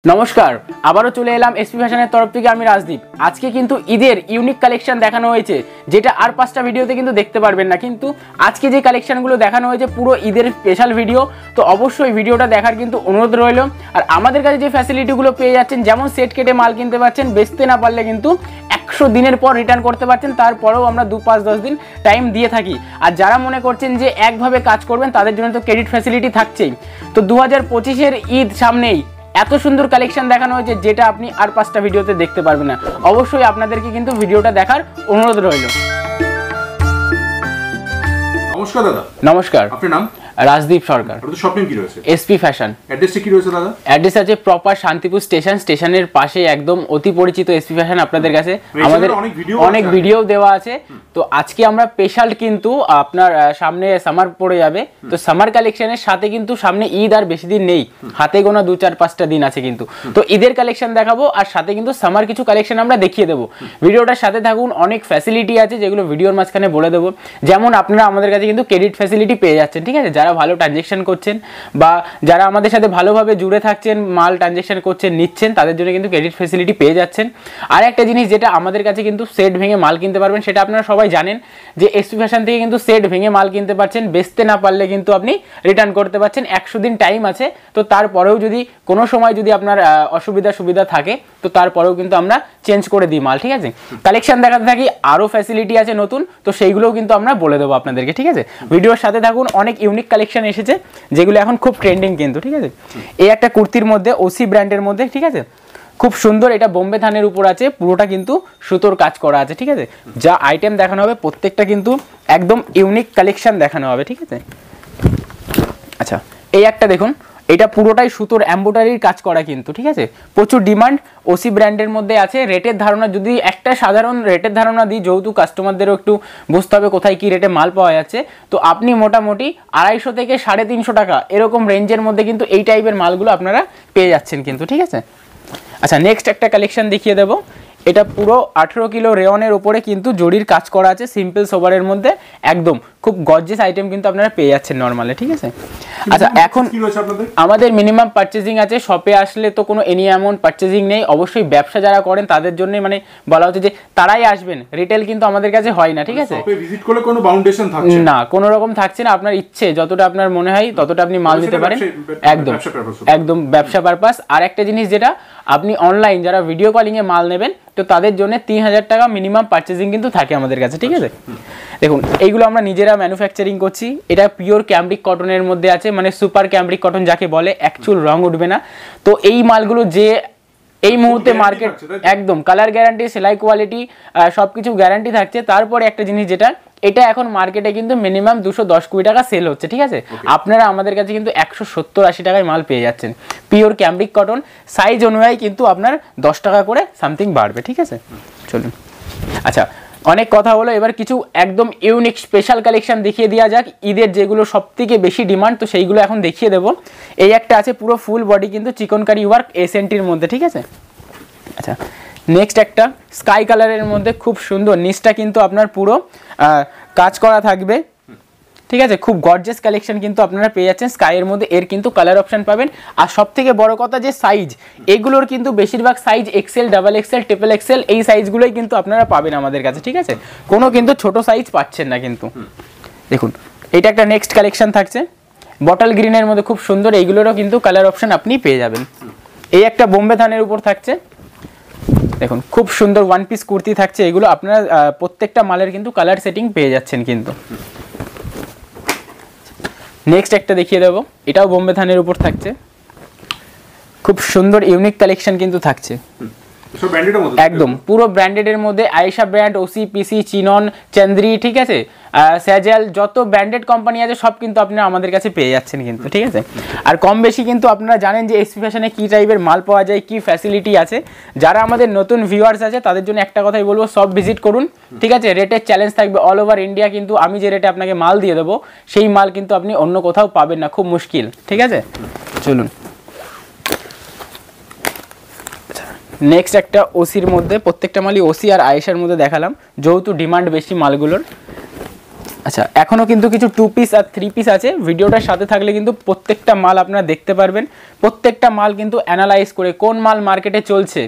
নমস্কার, আবারও চলে এলাম এসপি ফ্যাশনের তরফ থেকে। আমি রাজদীপ। আজকে কিন্তু ঈদের ইউনিক কালেকশন দেখানো হয়েছে, যেটা আর 5টা ভিডিওতে কিন্তু দেখতে পারবেন না। কিন্তু আজকে যে কালেকশনগুলো দেখানো হয়েছে পুরো ঈদের স্পেশাল ভিডিও, তো অবশ্যই ভিডিওটা দেখার কিন্তু অনুরোধ রইল। আর আমাদের কাছে যে ফ্যাসিলিটিগুলো পেয়ে যাচ্ছেন, যেমন সেট কেটে মাল কিনতে পারছেন, বেচতে না পারলে কিন্তু 100 দিনের পর রিটার্ন করতে পারছেন। তারপরেও আমরা 2, 5, 10 দিন টাইম দিয়ে থাকি। আর যারা মনে করছেন যে একভাবে কাজ করবেন, তাদের জন্য তো ক্রেডিট ফ্যাসিলিটি থাকছেই। তো 2025-এর ঈদ সামনেই এত সুন্দর কালেকশন দেখানো হয়েছে, যেটা আপনি আর 5টা ভিডিওতে দেখতে পারবেন না। অবশ্যই আপনাদেরকে কিন্তু ভিডিওটা দেখার অনুরোধ রইল। নমস্কার দাদা। নমস্কার, আপনার নাম? রাজদীপ সরকার। আপনাদের শপ নেম কি রয়েছে? SP fashion. অ্যাড্রেসটা কি রয়েছে দাদা? অ্যাড্রেস আছে প্রপার শান্তিপুর স্টেশন, স্টেশনের পাশে একদম অতি পরিচিত এসপি ফ্যাশন আপনাদের কাছে। আমাদের অনেক ভিডিও দেওয়া আছে। তো আজকে আমরা স্পেশাল কিন্তু আপনার সামনে সামার পড়ে যাবে, তো সামার কালেকশনের সাথে কিন্তু সামনে ঈদ আর বেশি দিন নেই, হাতে গোনা 2, 4, 5টা দিন আছে কিন্তু। তো ঈদের কালেকশন দেখাবো, আর সাথে কিন্তু সামার কিছু কালেকশন আমরা দেখিয়ে দেবো। ভিডিওটার সাথে থাকুন, অনেক ফ্যাসিলিটি আছে যেগুলো ভিডিওর মাঝখানে বলে দেবো। যেমন আপনারা আমাদের কাছে কিন্তু ক্রেডিট ফ্যাসিলিটি পেয়ে যাচ্ছেন, ঠিক আছে? যারা ভালো ট্রানজেকশন করছেন বা যারা আমাদের সাথে ভালোভাবে জুড়ে থাকছেন, মাল ট্রানজেকশন করছেন, নিচ্ছেন, তাদের জন্য কিন্তু ক্রেডিট ফ্যাসিলিটি পেয়ে যাচ্ছেন। আর একটা জিনিস, যেটা আমাদের কাছে কিন্তু সেট ভেঙে মাল কিনতে পারবেন, সেটা আপনারা সবাই জানেন যে এসপি ফ্যাশন থেকে কিন্তু সেট ভেঙে মাল কিনতে পারছেন। বেচতে না পারলে কিন্তু আপনি রিটার্ন করতে পারছেন। 100 দিন টাইম আছে। তো তারপরেও যদি কোনো সময় যদি আপনার সুবিধা থাকে, তো তারপরেও কিন্তু আমরা চেঞ্জ করে দিই মাল, ঠিক আছে? কালেকশন দেখাতে থাকি, আরও ফ্যাসিলিটি আছে নতুন, তো সেইগুলোও কিন্তু আমরা বলে দেবো আপনাদেরকে, ঠিক আছে? ভিডিওর সাথে থাকুন, অনেক ইউনিক কালেকশন এসেছে যেগুলো এখন খুব ট্রেন্ডিং কিন্তু, ঠিক আছে? এই একটা কুর্তির মধ্যে ওসি ব্র্যান্ডের মধ্যে, ঠিক আছে? খুব সুন্দর, এটা বোম্বে থানের উপর আছে, পুরোটা কিন্তু সুতোর কাজ করা আছে, ঠিক আছে? যা আইটেম দেখানো হবে প্রত্যেকটা কিন্তু একদম ইউনিক কালেকশন দেখানো হবে, ঠিক আছে? আচ্ছা, এই একটা দেখুন, এটা পুরোটাই সুতোর এমব্রয়ডারির কাজ করা কিন্তু, ঠিক আছে? প্রচুর ডিমান্ড ওসি ব্র্যান্ডের মধ্যে আছে। রেটের ধারণা যদি একটা সাধারণ রেটের ধারণা দিই, যেহেতু কাস্টমারদেরও একটু বুঝতে হবে কোথায় কি রেটে মাল পাওয়া যাচ্ছে, তো আপনি মোটামুটি 250 থেকে 350 টাকা এরকম রেঞ্জের মধ্যে কিন্তু এই টাইপের মালগুলো আপনারা পেয়ে যাচ্ছেন কিন্তু, ঠিক আছে? আচ্ছা, নেক্সট একটা কালেকশন দেখিয়ে দেবো। এটা পুরো 18 কিলো রেয়নের উপরে কিন্তু জরির কাজ করা আছে, সিম্পল সোবারের মধ্যে একদম খুব গর্জিয়াস আইটেম কিন্তু আপনারা পেয়ে যাচ্ছেন নর্মালি, ঠিক আছে? আচ্ছা, এখন আমাদের মিনিমাম পারচেজিং আছে। শপে আসলে তো কোনো এনি অ্যামাউন্ট পারচেজিং নেই। অবশ্যই ব্যবসা যারা করেন তাদের জন্য মানে বলা হচ্ছে যে তারাই আসবেন, রিটেল কিন্তু আমাদের কাছে হয় না, ঠিক আছে? শপে ভিজিট করলে কোনো বাউন্ডেশন থাকছে না, কোনো রকম থাকছে না। আপনার ইচ্ছে যতটা আপনার মনে হয় ততটা আপনি মাল দিতে পারেন, একদম একদম ব্যবসা পারপাস। আর একটা জিনিস, যেটা আপনি অনলাইন যারা ভিডিও কলিং এ মাল নেবেন, তো তাদের জন্য 3000 টাকা মিনিমাম পারচেজিং কিন্তু থাকে আমাদের কাছে, ঠিক আছে? দেখুন, এইগুলো আমরা নিজেরা ম্যানুফ্যাকচারিং করছি। এটা পিওর ক্যামব্রিক কটনের মধ্যে আছে, মানে সুপার ক্যামব্রিক কটন যাকে বলে, অ্যাকচুয়াল রং উঠবে না। তো এই মালগুলো যে এই মুহূর্তে মার্কেট একদম কালার গ্যারান্টি, সেলাই কোয়ালিটি সবকিছু গ্যারান্টি থাকছে। তারপরে একটা জিনিস, যেটা এটা এখন মার্কেটে কিন্তু মিনিমাম 210-20 টাকা সেল হচ্ছে, ঠিক আছে? আপনারা আমাদের কাছে কিন্তু 170-80 টাকায় মাল পেয়ে যাচ্ছেন। পিওর ক্যামব্রিক কটন, সাইজ অনুযায়ী কিন্তু আপনার 10 টাকা করে সামথিং বাড়বে, ঠিক আছে? চলুন, আচ্ছা, অনেক কথা হলো, এবার কিছু একদম ইউনিক স্পেশাল কালেকশন দেখিয়ে দেওয়া যাক। ঈদের যেগুলো সব থেকে বেশি ডিমান্ড, তো সেইগুলো এখন দেখিয়ে দেবো। এই একটা আছে পুরো ফুল বডি কিন্তু চিকনকারি ওয়ার্ক এসএনটির মধ্যে, ঠিক আছে? আচ্ছা, নেক্সট একটা স্কাই কালারের মধ্যে খুব সুন্দর, নিচটা কিন্তু আপনার পুরো কাজ করা থাকবে, ঠিক আছে? খুব গর্জিয়াস কালেকশন কিন্তু আপনারা পেয়ে যাচ্ছেন স্কাইয়ের মধ্যে। এর কিন্তু কালার অপশন পাবেন। আর সব থেকে বড় কথা, যে সাইজ, এগুলোর কিন্তু বেশিরভাগ size Excel, double XL, triple XL, এই সাইজগুলোই কিন্তু আপনারা পাবেন আমাদের কাছে, ঠিক আছে? কোনো কিন্তু ছোট সাইজ পাচ্ছেন না কিন্তু। দেখুন, এটা একটা নেক্সট কালেকশন থাকছে বটল গ্রিনের মধ্যে, খুব সুন্দর। এইগুলোরও কিন্তু কালার অপশন আপনি পেয়ে যাবেন। এই একটা বোম্বে থানের উপর থাকছে, দেখুন, খুব সুন্দর ওয়ান পিস কুর্তি থাকছে। এগুলো আপনারা প্রত্যেকটা মালের কিন্তু কালার সেটিং পেয়ে যাচ্ছেন কিন্তু। নেক্সট একটা দেখিয়ে দেবো, এটাও বোম্বে থানের উপর থাকছে, খুব সুন্দর ইউনিক কালেকশন কিন্তু থাকছে, একদম পুরো ব্র্যান্ডেডের মধ্যে। আয়েশা ব্র্যান্ড, ওসি, পিসি, চিনন, চন্দ্রি, ঠিক আছে? স্যাজেল, যত ব্র্যান্ডেড কোম্পানি আছে সব কিন্তু আপনারা আমাদের কাছে পেয়ে যাচ্ছেন কিন্তু, ঠিক আছে? আর কম বেশি কিন্তু আপনারা জানেন যে এসপি ফ্যাশনে কী টাইপের মাল পাওয়া যায়, কী ফ্যাসিলিটি আছে। যারা আমাদের নতুন ভিউয়ার্স আছে তাদের জন্য একটা কথাই বলবো, সব ভিজিট করুন, ঠিক আছে? রেটের চ্যালেঞ্জ থাকবে অল ওভার ইন্ডিয়া, কিন্তু আমি যে রেটে আপনাকে মাল দিয়ে দেবো, সেই মাল কিন্তু আপনি অন্য কোথাও পাবেন না, খুব মুশকিল, ঠিক আছে? চলুন, নেক্সট একটা ওসির মধ্যে, প্রত্যেকটা মালই ওসি আর আয়েশার মধ্যে দেখালাম, যেহেতু ডিমান্ড বেশি মালগুলোর। আচ্ছা, এখনো কিন্তু কিছু 2 পিস আর 3 পিস আছে। ভিডিওটার সাথে থাকলে কিন্তু প্রত্যেকটা মাল আপনারা দেখতে পারবেন। প্রত্যেকটা মাল কিন্তু অ্যানালাইজ করে কোন মাল মার্কেটে চলছে,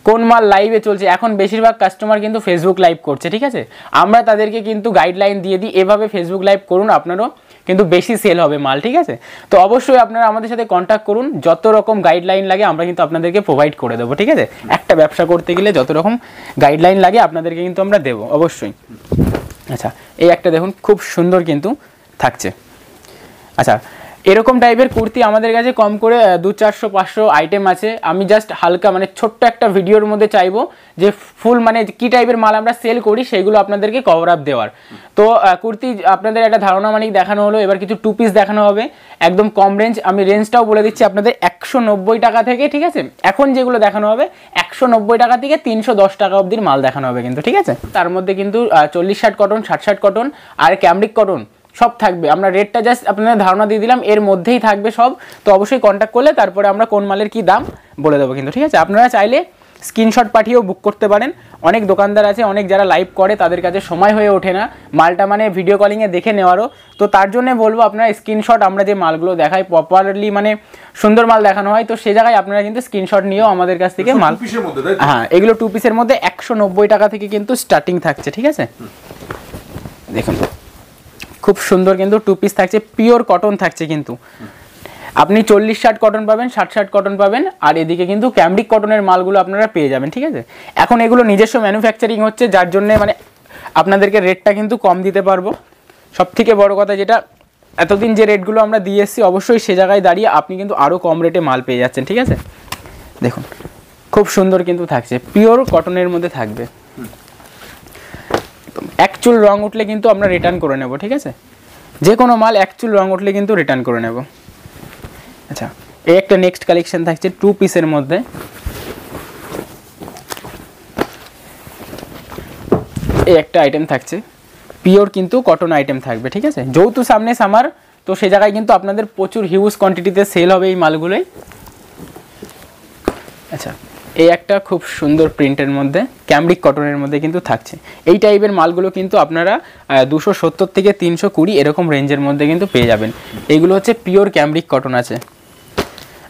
কোন মাল লাইভে চলছে। এখন বেশিরভাগ কাস্টমার কিন্তু ফেসবুক লাইভ করছে, ঠিক আছে? আমরা তাদেরকে কিন্তু গাইডলাইন দিয়ে দিই, এভাবে ফেসবুক লাইভ করুন, আপনারও কিন্তু বেশি সেল হবে মাল, ঠিক আছে? তো অবশ্যই আপনারা আমাদের সাথে কন্ট্যাক্ট করুন, যত রকম গাইডলাইন লাগে আমরা কিন্তু আপনাদেরকে প্রোভাইড করে দেবো, ঠিক আছে? একটা ব্যবসা করতে গেলে যত রকম গাইডলাইন লাগে আপনাদেরকে কিন্তু আমরা দেবো অবশ্যই। আচ্ছা, এই একটা দেখুন খুব সুন্দর কিন্তু থাকছে। আচ্ছা, এরকম টাইপের কুর্তি আমাদের কাছে কম করে 200-400-500 আইটেম আছে। আমি জাস্ট হালকা মানে ছোট্ট একটা ভিডিওর মধ্যে চাইবো যে ফুল মানে কি টাইপের মাল আমরা সেল করি সেগুলো আপনাদেরকে কভার আপ দেওয়ার। তো কুর্তি আপনাদের একটা ধারণা মানিক দেখানো হলো, এবার কিছু 2 পিস দেখানো হবে একদম কম রেঞ্জ। আমি রেঞ্জটাও বলে দিচ্ছি আপনাদের 190 টাকা থেকে, ঠিক আছে? এখন যেগুলো দেখানো হবে 190 টাকা থেকে 310 টাকা অবধির মাল দেখানো হবে কিন্তু, ঠিক আছে? তার মধ্যে কিন্তু 40-60 কটন, 60-60 কটন আর ক্যামব্রিক কটন সব থাকবে। আমরা রেটটা জাস্ট আপনাদের ধারণা দিয়ে দিলাম, এর মধ্যেই থাকবে সব। তো অবশ্যই কন্ট্যাক্ট করলে তারপরে আমরা কোন মালের কি দাম বলে দেবো কিন্তু, ঠিক আছে? আপনারা চাইলে স্ক্রিনশট পাঠিয়েও বুক করতে পারেন। অনেক দোকানদার আছে, অনেক যারা লাইভ করে তাদের কাছে সময় হয়ে ওঠে না মালটা মানে ভিডিও কলিংয়ে দেখে নেওয়ারও। তো তার জন্য বলবো আপনারা স্ক্রিনশট, আমরা যে মালগুলো দেখাই প্রপারলি মানে সুন্দর মাল দেখানো হয়, তো সে জায়গায় আপনারা কিন্তু স্ক্রিনশট নিয়েও আমাদের কাছ থেকে মাল, হ্যাঁ এগুলো 2 পিসের মধ্যে 190 টাকা থেকে কিন্তু স্টার্টিং থাকছে, ঠিক আছে? দেখুন খুব সুন্দর কিন্তু 2 পিস থাকছে, পিওর কটন থাকছে কিন্তু। আপনি 40-60 কটন পাবেন, 60-60 কটন পাবেন, আর এদিকে কিন্তু ক্যামব্রিক কটনের মালগুলো আপনারা পেয়ে যাবেন, ঠিক আছে? এখন এগুলো নিজস্ব ম্যানুফ্যাকচারিং হচ্ছে, যার জন্য মানে আপনাদেরকে রেটটা কিন্তু কম দিতে পারবো। সব থেকে বড় কথা যেটা, এতদিন যে রেটগুলো আমরা দিয়ে এসেছি অবশ্যই সে জায়গায় দাঁড়িয়ে আপনি কিন্তু আরও কম রেটে মাল পেয়ে যাচ্ছেন, ঠিক আছে? দেখুন খুব সুন্দর কিন্তু থাকছে, পিওর কটনের মধ্যে থাকবে। এক চুল রং উঠলে কিন্তু আমরা রিটার্ন করে নেব, ঠিক আছে? যে কোনো মাল এক চুল রং উঠলে কিন্তু রিটার্ন করে নেব। আচ্ছা, এই একটা নেক্সট কালেকশন থাকছে 2 পিসের মধ্যে। এই একটা আইটেম থাকছে পিওর কিন্তু কটন আইটেম থাকবে, ঠিক আছে? যেহেতু সামনে সামার, তো সে জায়গায় কিন্তু আপনাদের প্রচুর হিউজ কোয়ান্টিটিতে সেল হবে এই মালগুলোই। আচ্ছা, এই একটা খুব সুন্দর প্রিন্টের মধ্যে ক্যামব্রিক কটনের মধ্যে কিন্তু থাকছে। এই টাইপের মালগুলো কিন্তু আপনারা 270 থেকে 320 এরকম রেঞ্জের মধ্যে কিন্তু পেয়ে যাবেন। এইগুলো হচ্ছে পিওর ক্যামব্রিক কটন আছে।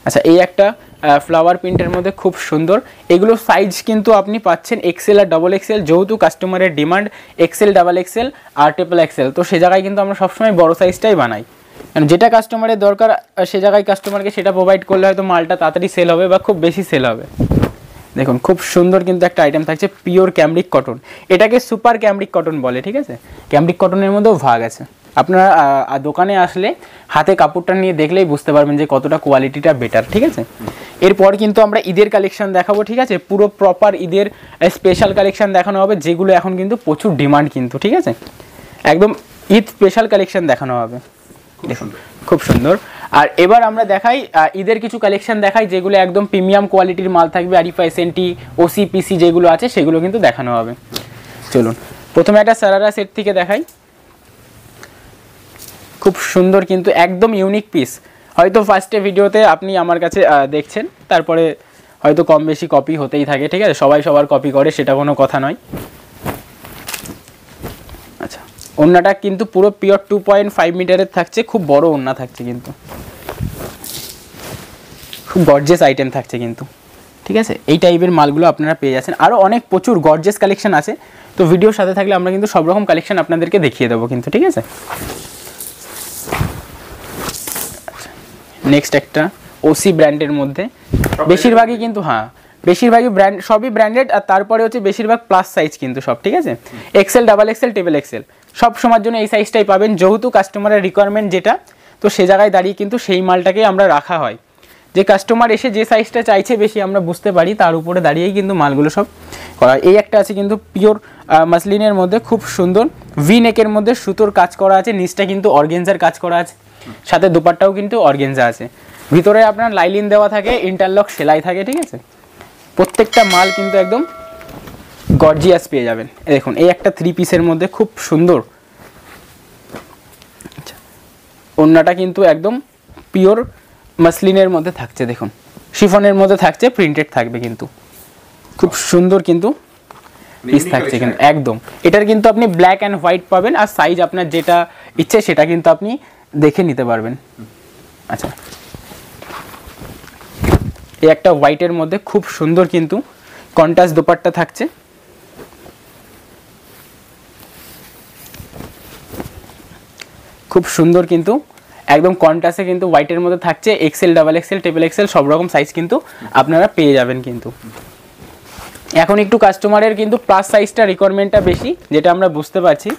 আচ্ছা, এই একটা ফ্লাওয়ার প্রিন্টের মধ্যে খুব সুন্দর। এগুলো সাইজ কিন্তু আপনি পাচ্ছেন এক্সেল আর ডবল এক্সেল, যেহেতু কাস্টমারের ডিমান্ড এক্সেল, ডাবল এক্সেল আর ট্রিপল এক্সেল, তো সে জায়গায় কিন্তু আমরা সবসময় বড় সাইজটাই বানাই। কারণ যেটা কাস্টমারের দরকার সে জায়গায় কাস্টমারকে সেটা প্রোভাইড করলে হয়তো মালটা তাড়াতাড়ি সেল হবে বা খুব বেশি সেল হবে। দেখুন খুব সুন্দর কিন্তু একটা আইটেম থাকছে পিওর ক্যামব্রিক কটন। এটাকে সুপার ক্যামব্রিক কটন বলে, ঠিক আছে? ক্যামব্রিক কটনের মধ্যেও ভাগ আছে। আপনারা দোকানে আসলে হাতে কাপড়টা নিয়ে দেখলেই বুঝতে পারবেন যে কতটা কোয়ালিটিটা বেটার, ঠিক আছে? এরপর কিন্তু আমরা ঈদের কালেকশন দেখাবো, ঠিক আছে? পুরো প্রপার ঈদের স্পেশাল কালেকশন দেখানো হবে, যেগুলো এখন কিন্তু প্রচুর ডিমান্ড কিন্তু, ঠিক আছে? একদম ঈদ স্পেশাল কালেকশন দেখানো হবে। খুব সুন্দর। আর এবার আমরা দেখাই ঈদের কিছু কালেকশন দেখাই, যেগুলো একদম প্রিমিয়াম কোয়ালিটির মাল থাকবে। আরিফা, এসএনটি, ওসি, পিসি যেগুলো আছে সেগুলো কিন্তু দেখানো হবে। চলুন প্রথমে একটা সারারা সেট থেকে দেখাই। খুব সুন্দর কিন্তু একদম ইউনিক পিস। হয়তো ফার্স্টে ভিডিওতে আপনি আমার কাছে দেখছেন, তারপরে হয়তো কম বেশি কপি হতেই থাকে, ঠিক আছে? সবাই সবার কপি করে, সেটা কোনো কথা নয়। আচ্ছা, ওড়নাটা কিন্তু পুরো পিওর 2.5 মিটারের থাকছে, খুব বড় ওড়না থাকছে কিন্তু, খুব গর্জিয়াস আইটেম থাকছে কিন্তু, ঠিক আছে? এই টাইপের মালগুলো আপনারা পেয়ে যাচ্ছেন। আরও অনেক প্রচুর গর্জিয়াস কালেকশন আছে, তো ভিডিওর সাথে থাকলে আমরা কিন্তু সব রকম কালেকশন আপনাদেরকে দেখিয়ে দেবো কিন্তু, ঠিক আছে? নেক্সট একটা ওসি ব্র্যান্ডের মধ্যে, বেশিরভাগই কিন্তু, হ্যাঁ বেশিরভাগই ব্র্যান্ড, সবই ব্র্যান্ডেড। আর তারপরে হচ্ছে বেশিরভাগ প্লাস সাইজ কিন্তু সব, ঠিক আছে? XL, double XL, triple XL সব সময়ের জন্য এই সাইজটাই পাবেন, যেহেতু কাস্টমারের রিকোয়ারমেন্ট যেটা, তো সে জায়গায় দাঁড়িয়ে কিন্তু সেই মালটাকে আমরা রাখা হয়। যে কাস্টমার এসে যে সাইজটা চাইছে বেশি আমরা বুঝতে পারি, তার উপরে দাঁড়িয়েই কিন্তু মালগুলো সব করা। এই একটা আছে কিন্তু পিওর মাসলিনের মধ্যে, খুব সুন্দর ভি নেকের মধ্যে সুতোর কাজ করা আছে, নিচটা কিন্তু অর্গেনজার কাজ করা আছে, সাথে দুপাট্টাও কিন্তু অর্গেনজা আছে, ভিতরে আপনার লাইলিন দেওয়া থাকে, ইন্টারলক সেলাই থাকে, ঠিক আছে? প্রত্যেকটা মাল কিন্তু একদম গর্জিয়াস পেয়ে যাবেন। দেখুন এই একটা 3 পিসের মধ্যে খুব সুন্দর। আচ্ছা, ওড়নাটা কিন্তু একদম পিওর মাসলিনের মধ্যে থাকছে, দেখুন শিফনের মধ্যে থাকছে, প্রিন্টেড থাকবে কিন্তু, খুব সুন্দর কিন্তু পিস থাকছে কিন্তু একদম। এটার কিন্তু আপনি ব্ল্যাক অ্যান্ড হোয়াইট পাবেন, আর সাইজ আপনার যেটা ইচ্ছে সেটা কিন্তু আপনি দেখে নিতে পারবেন। আচ্ছা, এই একটা হোয়াইটের মধ্যে খুব সুন্দর কিন্তু কন্ট্রাস্ট দোপাট্টা থাকছে। খুব সুন্দর কিন্তু একদম কন্ট্রাস্টে কিন্তু হোয়াইটের মধ্যে থাকছে। XL, double XL, triple XL সব রকম সাইজ কিন্তু আপনারা পেয়ে যাবেন কিন্তু। এখন একটু কাস্টমারের কিন্তু প্লাস সাইজটা রিকোয়ারমেন্টটা বেশি, যেটা আমরা বুঝতে পারছি,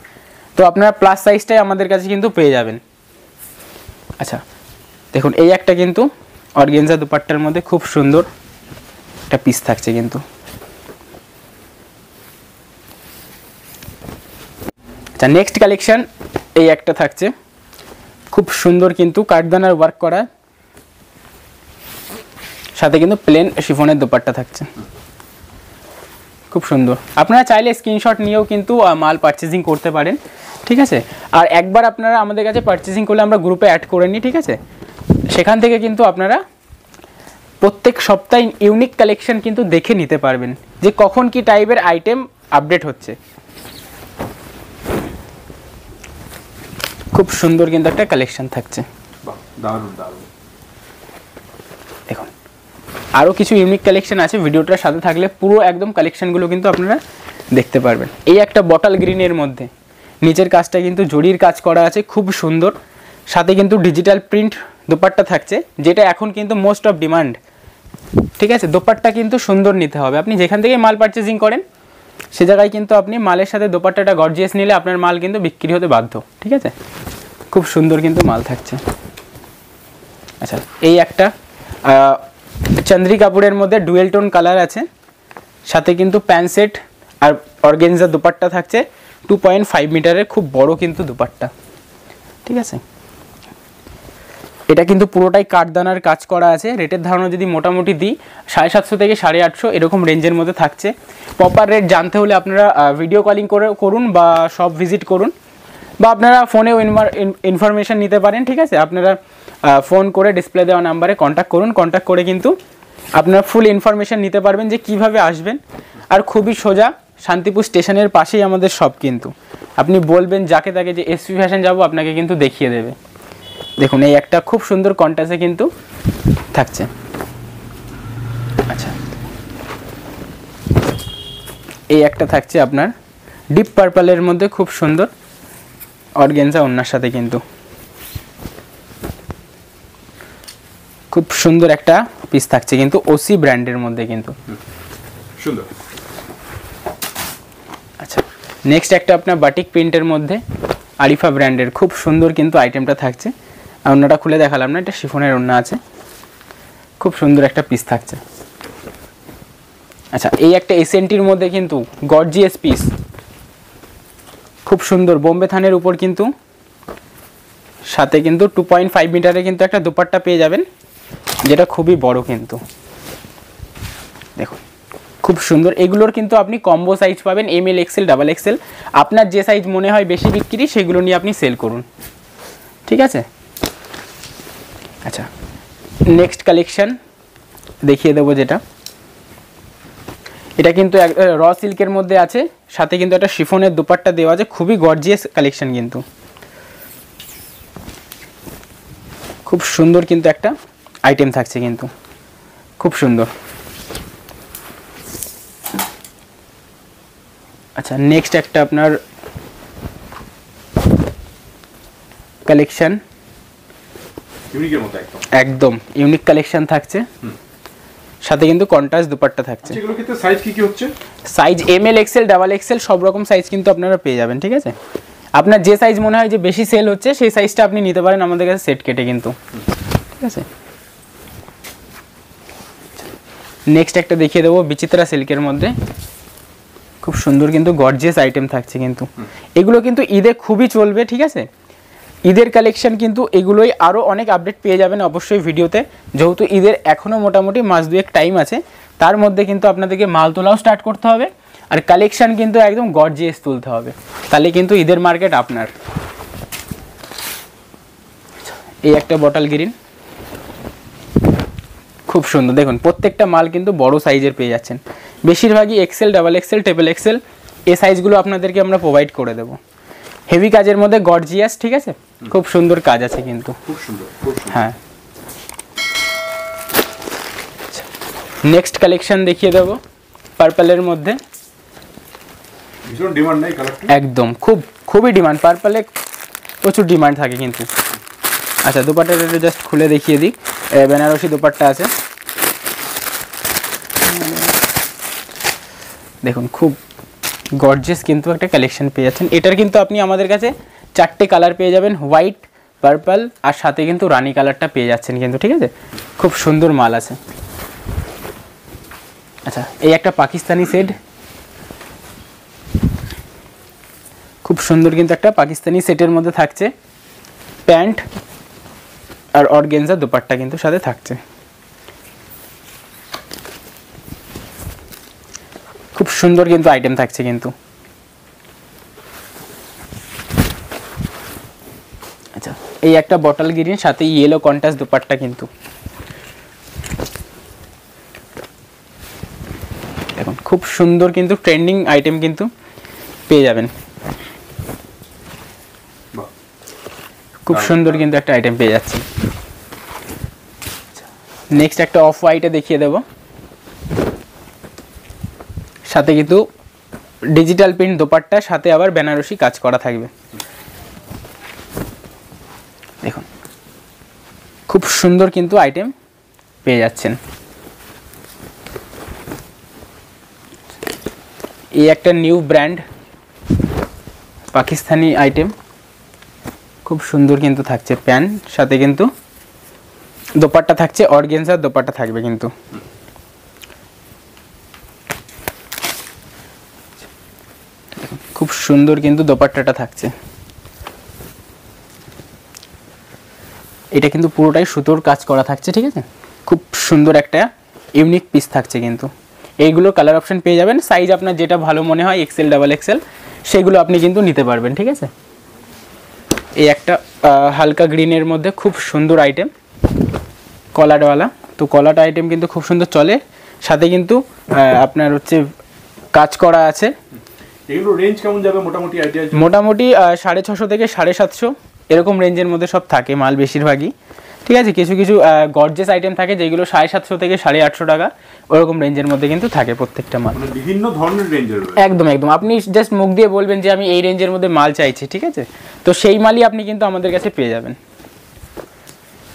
তো আপনারা প্লাস সাইজটাই আমাদের কাছে কিন্তু পেয়ে যাবেন। আচ্ছা দেখুন, এই একটা কিন্তু অর্গানজা দুপাট্টার মধ্যে খুব সুন্দর একটা পিস থাকছে কিন্তু। আচ্ছা, নেক্সট কালেকশন এই একটা থাকছে খুব সুন্দর কিন্তু কাঠদানার ওয়ার্ক করা, সাথে কিন্তু প্লেন শিফনের দুপাট্টা থাকছে, খুব সুন্দর। আপনারা চাইলে স্ক্রিনশট নিয়েও কিন্তু মাল পারচেজিং করতে পারেন, ঠিক আছে। আর একবার আপনারা আমাদের কাছে পারচেজিং করলে আমরা গ্রুপে অ্যাড করে নিই, ঠিক আছে। সেখান থেকে কিন্তু আপনারা প্রত্যেক সপ্তাহে ইউনিক কালেকশন কিন্তু দেখে নিতে পারবেন যে কখন কি টাইপের আইটেম আপডেট হচ্ছে। খুব সুন্দর কিন্তু একটা কালেকশন থাকছে, দারুণ দারুণ। দেখুন আরও কিছু ইউনিক কালেকশন আছে, ভিডিওটার সাথে থাকলে পুরো একদম কালেকশনগুলো কিন্তু আপনারা দেখতে পারবেন। এই একটা বটল গ্রিনের মধ্যে নিচের কাজটা কিন্তু জরির কাজ করা আছে, খুব সুন্দর, সাথে কিন্তু ডিজিটাল প্রিন্ট দোপাট্টা থাকছে, যেটা এখন কিন্তু মোস্ট অফ ডিমান্ড, ঠিক আছে। দোপাট্টা কিন্তু সুন্দর নিতে হবে, আপনি যেখান থেকে মাল পারচেজিং করেন সে জায়গায় কিন্তু আপনি মালের সাথে দোপাট্টাটা গর্জিয়াস নিলে আপনার মাল কিন্তু বিক্রি হতে বাধ্য, ঠিক আছে। খুব সুন্দর কিন্তু মাল থাকছে। আচ্ছা, এই একটা চন্দ্রি কাপড়ের মধ্যে ডুয়েল টোন কালার আছে, সাথে কিন্তু প্যান্ট সেট আর অর্গানজা দুপাট্টা থাকছে, 2.5 মিটারের খুব বড় কিন্তু দুপাট্টা, ঠিক আছে। এটা কিন্তু পুরোটাই কাঠদানার কাজ করা আছে। রেটের ধারণা যদি মোটামুটি দিই 750 থেকে 850 এরকম রেঞ্জের মধ্যে থাকছে। প্রপার রেট জানতে হলে আপনারা ভিডিও কলিং করুন বা শপ ভিজিট করুন, বা আপনারা ফোনেও ইনফরমেশান নিতে পারেন, ঠিক আছে। আপনারা ফোন করে ডিসপ্লে দেওয়া নাম্বারে কন্ট্যাক্ট করুন, কন্ট্যাক্ট করে কিন্তু আপনারা ফুল ইনফরমেশান নিতে পারবেন যে কিভাবে আসবেন। আর খুবই সোজা, শান্তিপুর স্টেশনের পাশেই আমাদের শপ কিন্তু। আপনি বলবেন যাকে তাকে যে এসপি ফ্যাশন যাব, আপনাকে কিন্তু দেখিয়ে দেবে। দেখুন এই একটা খুব সুন্দর কন্ট্রাস্টে কিন্তু থাকছে। আচ্ছা, এই একটা থাকছে আপনার ডিপ পার্পলের মধ্যে খুব সুন্দর অর্গানজা ওড়নার সাথে কিন্তু খুব সুন্দর একটা পিস থাকছে কিন্তু ওসি ব্র্যান্ডের মধ্যে কিন্তু সুন্দর। আচ্ছা, নেক্সট একটা আপনার বাটিক প্রিন্টের মধ্যে আরিফা ব্র্যান্ডের খুব সুন্দর কিন্তু আইটেমটা থাকছে। আর ওড়নাটা খুলে দেখালাম না, এটা শিফনের ওড়না আছে, খুব সুন্দর একটা পিস থাকছে। আচ্ছা, এই একটা এসএনটির মধ্যে কিন্তু গর্জিয়াস পিস, খুব সুন্দর বোম্বে থানের উপর কিন্তু, সাথে কিন্তু 2.5 মিটারে কিন্তু একটা দুপাট্টা পেয়ে যাবেন, যেটা খুবই বড় কিন্তু। দেখুন খুব সুন্দর, এগুলোর কিন্তু আপনি কম্বো সাইজ পাবেন, এমএল, এক্সেল, ডাবল এক্সেল। আপনার যে সাইজ মনে হয় বেশি বিক্রি সেগুলো নিয়ে আপনি সেল করুন, ঠিক আছে। আচ্ছা, নেক্সট কালেকশন দেখিয়ে দেবো, যেটা এটা কিন্তু র সিল্কের মধ্যে আছে, সাথে কিন্তু একটা শিফনের দুপাট্টা দেওয়া আছে, খুবই গর্জিয়াস কালেকশন কিন্তু। খুব সুন্দর কিন্তু একটা আইটেম থাকছে কিন্তু, খুব সুন্দর। আচ্ছা, নেক্সট একটা আপনার কালেকশন একদম ইউনিক কালেকশন থাকছে, সাথে কিন্তু কন্ট্রাস্ট দুপাট্টা থাকছে। এগুলো ক্ষেত্রে সাইজ কি কি হচ্ছে? Size M L, XL, double XL সব রকম সাইজ কিন্তু আপনারা পেয়ে যাবেন, ঠিক আছে। আপনার যে সাইজ মনে হয় যে বেশি সেল হচ্ছে সেই সাইজটা আপনি নিতে পারেন আমাদের কাছে সেট কেটে কিন্তু, ঠিক আছে। নেক্সট একটা দেখিয়ে দেবো বিচিত্রা সিল্কের মধ্যে খুব সুন্দর কিন্তু গর্জিয়াস আইটেম থাকছে কিন্তু। এগুলো কিন্তু ঈদে খুবই চলবে, ঠিক আছে। ঈদের কালেকশন কিন্তু এগুলোই, আরও অনেক আপডেট পেয়ে যাবেন অবশ্যই ভিডিওতে, যেহেতু ঈদের এখনও মোটামুটি মাস দুয়েক টাইম আছে, তার মধ্যে কিন্তু আপনাদেরকে মাল তোলাও স্টার্ট করতে হবে, আর কালেকশন কিন্তু একদম গর্জিয়াস তুলতে হবে, তাহলে কিন্তু ঈদের মার্কেট আপনার। এই একটা বটল গ্রিন খুব সুন্দর, দেখুন প্রত্যেকটা মাল কিন্তু বড় সাইজের পেয়ে যাচ্ছেন। বেশিরভাগই XL, double XL, triple XL এই সাইজগুলো আপনাদেরকে আমরা প্রোভাইড করে দেবো। হেভি কাজের মধ্যে গর্জিয়াস, ঠিক আছে, খুব সুন্দর কাজ আছে কিন্তু, খুব সুন্দর, খুব সুন্দর। হ্যাঁ। নেক্সট কালেকশন দেখিয়ে দেবো পার্পলের মধ্যে। ভীষণ ডিমান্ড নেই কালারটা, একদম খুবই ডিমান্ড, পার্পলে প্রচুর ডিমান্ড থাকে কিন্তু। আচ্ছা, দোপাট্টাটা একটু জাস্ট খুলে দেখিয়ে দিই। বেনারসি দোপাট্টা আছে, দেখুন খুব গর্জিয়াস কিন্তু একটা কালেকশন পেয়ে যাচ্ছেন। এটার কিন্তু আপনি আমাদের কাছে 4টে কালার পেয়ে যাবেন, হোয়াইট, পার্পল আর সাথে কিন্তু রানী কালারটা পেয়ে যাচ্ছেন কিন্তু, ঠিক আছে, খুব সুন্দর মাল আছে। আচ্ছা, এই একটা পাকিস্তানি সেট, খুব সুন্দর কিন্তু একটা পাকিস্তানি সেটের মধ্যে থাকছে প্যান্ট আর অর্গেনজা দোপাট্টা কিন্তু সাথে থাকছে। খুব সুন্দর কিন্তু আইটেম থাকছে কিন্তু। আচ্ছা, এই একটা বটল গ্রিন সাথে ইয়েলো কন্ট্রাস্ট দোপাট্টা কিন্তু, দেখুন খুব সুন্দর কিন্তু ট্রেন্ডিং আইটেম কিন্তু পেয়ে যাবেন। খুব সুন্দর কিন্তু একটা আইটেম পেয়ে যাচ্ছে। নেক্সট একটা অফ হোয়াইটে দেখিয়ে দেব, সাথে কিন্তু ডিজিটাল প্রিন্ট দোপাট্টা, সাথে আবার বেনারসি কাজ করা থাকবে। দেখুন খুব সুন্দর কিন্তু আইটেম পেয়ে যাচ্ছেন। এই একটা নিউ ব্র্যান্ড পাকিস্তানি আইটেম, খুব সুন্দর কিন্তু থাকছে প্যান্ট, সাথে কিন্তু দোপাট্টা থাকছে অর্গেনজার দোপাট্টা থাকবে কিন্তু। খুব সুন্দর কিন্তু দোপাট্টাটা থাকছে। এটা কিন্তু পুরোটাই সুতোর কাজ করা থাকছে, ঠিক আছে, খুব সুন্দর একটা ইউনিক পিস থাকছে কিন্তু। এইগুলো কালার অপশন পেয়ে যাবেন, সাইজ আপনার যেটা ভালো মনে হয় এক্সেল, ডাবল এক্সেল সেগুলো আপনি কিন্তু নিতে পারবেন, ঠিক আছে। এই একটা হালকা গ্রিনের মধ্যে খুব সুন্দর আইটেম কলারওয়ালা, তো কলার আইটেম কিন্তু খুব সুন্দর চলে, সাথে কিন্তু আপনার হচ্ছে কাজ করা আছে। এগুলো রেঞ্জ কেমন যাবে মোটামুটি আইডিয়া? মোটামুটি 650 থেকে 750 এরকম রেঞ্জের মধ্যে সব থাকে মাল বেশিরভাগই, ঠিক আছে। কিছু কিছু গর্জেস আইটেম থাকে যেগুলো 750 থেকে 850 টাকা ওরকম রেঞ্জের মধ্যে কিন্তু থাকে প্রত্যেকটা মাল, মানে বিভিন্ন ধরনের রেঞ্জের। একদম একদম, আপনি জাস্ট মুখ দিয়ে বলবেন যে আমি এই রেঞ্জের মধ্যে মাল চাইছি, ঠিক আছে, তো সেই মালই আপনি কিন্তু আমাদের কাছে পেয়ে যাবেন।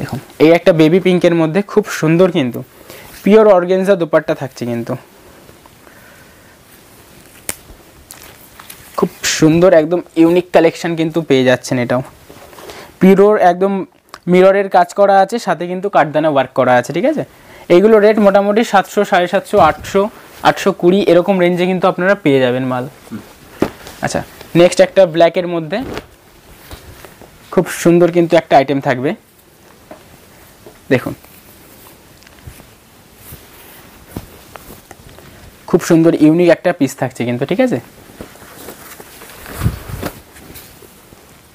দেখুন এই একটা বেবি পিঙ্কের মধ্যে খুব সুন্দর কিন্তু পিওর অর্গেনজা দোপাট্টা থাকছে কিন্তু, খুব সুন্দর একদম ইউনিক কালেকশন কিন্তু পেয়ে যাচ্ছেন। এটাও পিওর একদম মিররের কাজ করা আছে, সাথে কিন্তু কাঠদানা ওয়ার্ক করা আছে, ঠিক আছে। এইগুলো রেট মোটামুটি 700, 750, 800, 820 এরকম রেঞ্জে কিন্তু আপনারা পেয়ে যাবেন মাল। আচ্ছা, নেক্সট একটা ব্ল্যাকের মধ্যে খুব সুন্দর কিন্তু একটা আইটেম থাকবে, দেখুন খুব সুন্দর ইউনিক একটা পিস থাকছে কিন্তু, ঠিক আছে।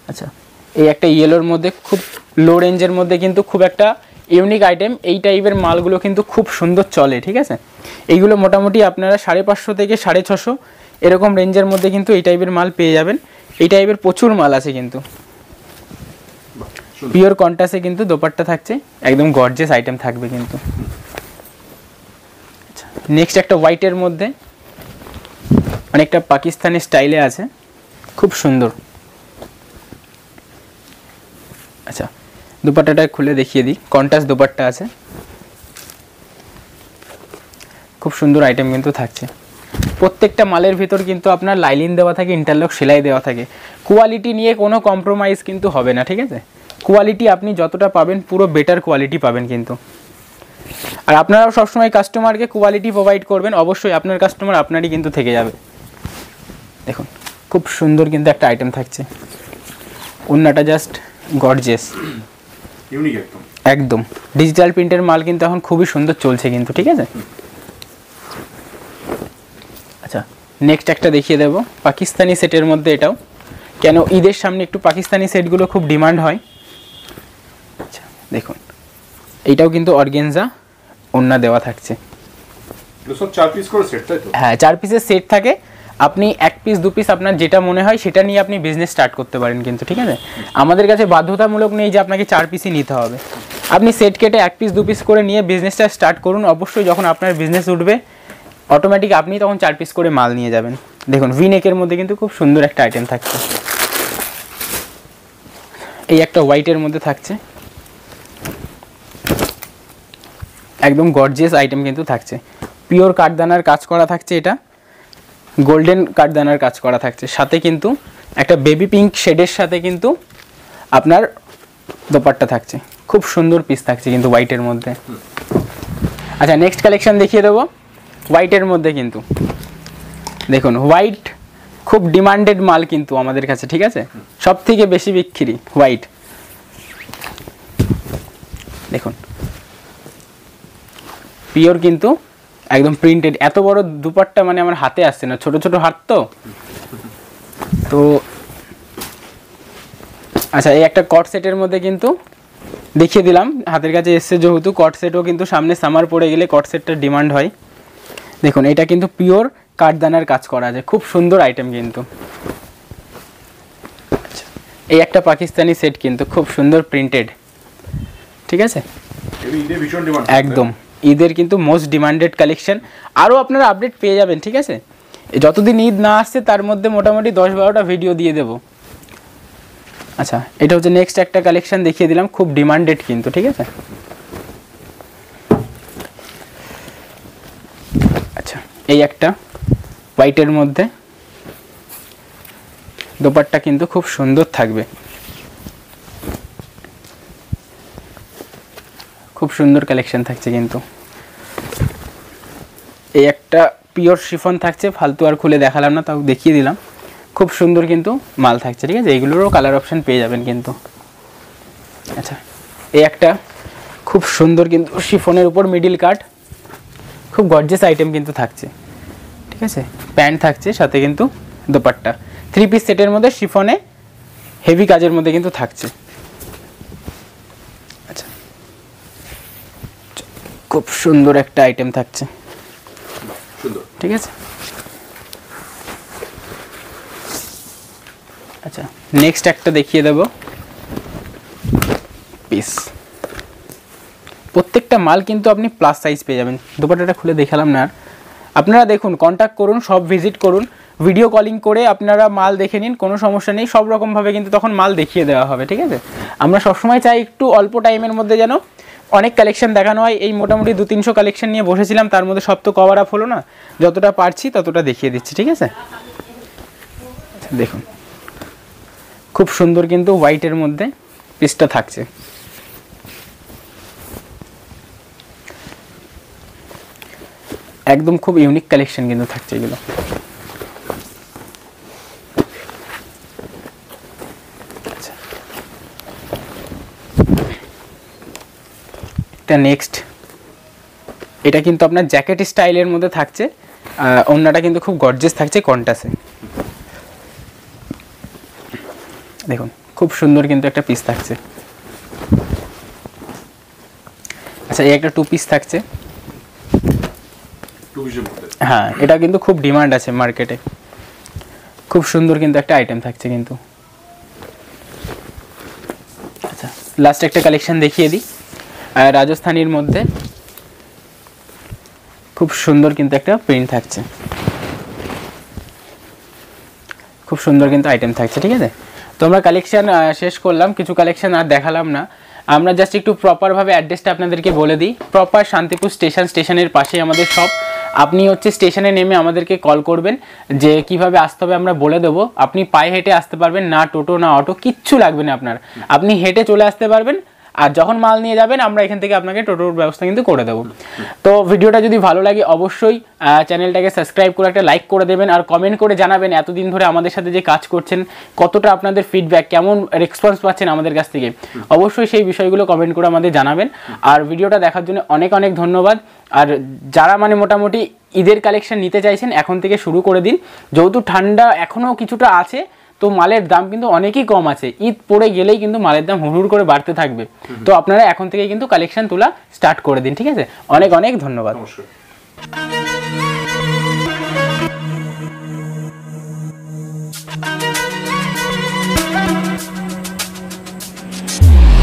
আচ্ছা, এই একটা ইয়েলোর মধ্যে খুব লো রেঞ্জের মধ্যে কিন্তু খুব একটা ইউনিক আইটেম, এই টাইপের মালগুলো কিন্তু খুব সুন্দর চলে, ঠিক আছে। এইগুলো মোটামুটি আপনারা 550 থেকে 650 এরকম রেঞ্জের মধ্যে কিন্তু এই টাইপের মাল পেয়ে যাবেন। এই টাইপের প্রচুর মাল আছে কিন্তু, পিওর কন্ট্রাস্টে কিন্তু দোপাট্টা থাকছে, একদম গর্জিয়াস আইটেম থাকবে কিন্তু। আচ্ছা, নেক্সট একটা হোয়াইটের মধ্যে অনেকটা পাকিস্তানি স্টাইলে আছে, খুব সুন্দর। আচ্ছা, দোপাট্টাটা খুলে দেখিয়ে দিই, কন্ট্রাস্ট দোপাট্টা আছে, খুব সুন্দর আইটেম কিন্তু থাকছে। প্রত্যেকটা মালের ভিতর কিন্তু আপনার লাইলিন দেওয়া থাকে, ইন্টারলক সেলাই দেওয়া থাকে, কোয়ালিটি নিয়ে কোনো কম্প্রোমাইজ কিন্তু হবে না, ঠিক আছে। কোয়ালিটি আপনি যতটা পাবেন পুরো বেটার কোয়ালিটি পাবেন কিন্তু। আর আপনারাও সবসময় কাস্টমারকে কোয়ালিটি প্রোভাইড করবেন, অবশ্যই আপনার কাস্টমার আপনারই কিন্তু থেকে যাবে। দেখুন খুব সুন্দর কিন্তু একটা আইটেম থাকছে, ওন্নাটা জাস্ট গর্জিয়াস, ইউনিক একদম, একদম ডিজিটাল প্রিন্টের মাল কিন্তু এখন খুবই সুন্দর চলছে কিন্তু, ঠিক আছে। আচ্ছা, নেক্সট একটা দেখিয়ে দেবো পাকিস্তানি সেটের মধ্যে, এটাও কেন ঈদের সামনে একটু পাকিস্তানি সেটগুলো খুব ডিমান্ড হয়। আচ্ছা দেখুন, এইটাও কিন্তু অর্গেনজা ওন্না দেওয়া থাকছে, সব 4 পিস করে সেট, তাই তো? হ্যাঁ, 4 পিসের সেট থাকে। আপনি 1 পিস 2 পিস আপনার যেটা মনে হয় সেটা নিয়ে আপনি বিজনেস স্টার্ট করতে পারেন কিন্তু, ঠিক আছে? আমাদের কাছে বাধ্যতামূলক নেই যে আপনাকে 4 পিসই নিতে হবে। আপনি সেট কেটে 1 পিস 2 পিস করে নিয়ে বিজনেসটা স্টার্ট করুন। অবশ্যই যখন আপনার বিজনেস উঠবে অটোমেটিক আপনি তখন 4 পিস করে মাল নিয়ে যাবেন। দেখুন ভিনেকের মধ্যে কিন্তু খুব সুন্দর একটা আইটেম থাকছে। এই একটা হোয়াইটের মধ্যে থাকছে, একদম গর্জিয়াস আইটেম কিন্তু থাকছে। পিওর কাঠদানার কাজ করা থাকছে, এটা গোল্ডেন কাঠদানার কাজ করা থাকছে। সাথে কিন্তু একটা বেবি পিঙ্ক শেডের সাথে কিন্তু আপনার দোপাট্টা থাকছে। খুব সুন্দর পিস থাকছে কিন্তু হোয়াইটের মধ্যে। আচ্ছা, নেক্সট কালেকশন দেখিয়ে দেবো হোয়াইটের মধ্যে। কিন্তু দেখুন হোয়াইট খুব ডিমান্ডেড মাল কিন্তু আমাদের কাছে, ঠিক আছে? সব থেকে বেশি বিক্রি হোয়াইট। দেখুন পিওর কিন্তু একদম প্রিন্টেড। এত বড় দুপাট্টা মানে আমার হাতে আসছে না, ছোট ছোট হাত তো। আচ্ছা, এই একটা কট সেটের মধ্যে কিন্তু দেখিয়ে দিলাম, হাতের কাছে এসছে যেহেতু। কট সেটও কিন্তু সামনে সামার পড়ে গেলে কট সেটটার ডিমান্ড হয়। দেখুন এটা কিন্তু পিওর কাঠদানার কাজ করা আছে, খুব সুন্দর আইটেম কিন্তু। আচ্ছা, এই একটা পাকিস্তানি সেট কিন্তু খুব সুন্দর প্রিন্টেড, ঠিক আছে? একদম ঈদের কিন্তু মোস্ট ডিমান্ডেড কালেকশন। আরও আপনারা আপডেট পেয়ে যাবেন, ঠিক আছে? যতদিন ঈদ না আসছে তার মধ্যে মোটামুটি 10-12টা ভিডিও দিয়ে দেবো। আচ্ছা, এটা হচ্ছে নেক্সট একটা কালেকশন দেখিয়ে দিলাম, খুব ডিমান্ডেড কিন্তু, ঠিক আছে? আচ্ছা, এই একটা হোয়াইটের মধ্যে দোপাট্টা কিন্তু খুব সুন্দর থাকবে, খুব সুন্দর কালেকশন থাকছে কিন্তু। এই একটা পিওর শিফন থাকছে, ফালতু আর খুলে দেখালাম না, তাও দেখিয়ে দিলাম। খুব সুন্দর কিন্তু মাল থাকছে, ঠিক আছে? এইগুলোরও কালার অপশন পেয়ে যাবেন কিন্তু। আচ্ছা, এই একটা খুব সুন্দর কিন্তু শিফনের উপর মিডিল কাট, খুব গর্জিয়াস আইটেম কিন্তু থাকছে, ঠিক আছে? প্যান্ট থাকছে, সাথে কিন্তু দোপাট্টা। 3 পিস সেটের মধ্যে শিফনে হেভি কাজের মধ্যে কিন্তু থাকছে। আচ্ছা, খুব সুন্দর একটা আইটেম থাকছে, ঠিক আছে? আচ্ছা, নেক্সট একটা দেখিয়ে দেব পিস। প্রত্যেকটা মাল কিন্তু আপনি প্লাস সাইজ পেয়ে যাবেন। দোপাট্টাটা খুলে দেখালাম না আর। আপনারা দেখুন, কন্ট্যাক্ট করুন, সব ভিজিট করুন, ভিডিও কলিং করে আপনারা মাল দেখে নিন, কোনো সমস্যা নেই। সব রকমভাবে কিন্তু তখন মাল দেখিয়ে দেওয়া হবে, ঠিক আছে? আমরা সবসময় চাই একটু অল্প টাইমের মধ্যে যেন অনেক কালেকশন দেখানো হয়। এই মোটামুটি 200-300 কালেকশন নিয়ে বসেছিলাম, তার মধ্যে সব তো কভার আপ হলো না। যতটা পারছি ততটা দেখিয়ে দিচ্ছি, ঠিক আছে? দেখুন খুব সুন্দর কিন্তু হোয়াইটের মধ্যে পিসটা থাকছে। একদম খুব ইউনিক কালেকশন কিন্তু থাকছে এগুলো। আচ্ছা, এটা নেক্সট। এটা কিন্তু আপনার জ্যাকেট স্টাইলের মধ্যে থাকছে। ওড়নাটা কিন্তু খুব গর্জিয়াস থাকছে কন্ট্রাস্টে। দেখুন খুব সুন্দর কিন্তু একটা পিস থাকছে। আচ্ছা, এই একটা 2 পিস থাকছে। হ্যাঁ, এটা কিন্তু খুব ডিমান্ড আছে মার্কেটে। খুব সুন্দর কিন্তু একটা আইটেম থাকছে কিন্তু। আচ্ছা, লাস্ট একটা কালেকশন দেখিয়ে দিই। রাজস্থানীর মধ্যে খুব সুন্দর কিন্তু একটা প্রিন্ট থাকছে, খুব সুন্দর কিন্তু আইটেম থাকছে, ঠিক আছে? তো আমরা কালেকশন শেষ করলাম, কিছু কালেকশন আর দেখালাম না। আমরা জাস্ট একটু প্রপারভাবে অ্যাড্রেসটা আপনাদেরকে বলে দিই। প্রপার শান্তিপুর স্টেশনের পাশেই আমাদের শপ। আপনি হচ্ছে স্টেশনে নেমে আমাদেরকে কল করবেন, যে কিভাবে আসতে হবে আমরা বলে দেবো। আপনি পায়ে হেঁটে আসতে পারবেন, না টোটো না অটো, কিচ্ছু লাগবে না আপনার। আপনি হেঁটে চলে আসতে পারবেন। আর যখন মাল নিয়ে যাবেন আমরা এখান থেকে আপনাকে টোটোর ব্যবস্থা কিন্তু করে দেবো। তো ভিডিওটা যদি ভালো লাগে অবশ্যই চ্যানেলটাকে সাবস্ক্রাইব করে একটা লাইক করে দেবেন, আর কমেন্ট করে জানাবেন এতদিন ধরে আমাদের সাথে যে কাজ করছেন কতটা আপনাদের ফিডব্যাক, কেমন রেসপন্স পাচ্ছেন আমাদের কাছ থেকে। অবশ্যই সেই বিষয়গুলো কমেন্ট করে আমাদের জানাবেন। আর ভিডিওটা দেখার জন্য অনেক অনেক ধন্যবাদ। আর যারা মানে মোটামুটি ঈদের কালেকশন নিতে চাইছেন এখন থেকে শুরু করে দিন, যেহেতু ঠান্ডা এখনও কিছুটা আছে, তো মালের দাম কিন্তু অনেকই কম আছে। ঈদ পড়ে গেলেই কিন্তু মালের দাম হুড় করে বাড়তে থাকবে। তো আপনারা এখন থেকে কিন্তু কালেকশন তোলা স্টার্ট করে দিন, ঠিক আছে? অনেক অনেক ধন্যবাদ।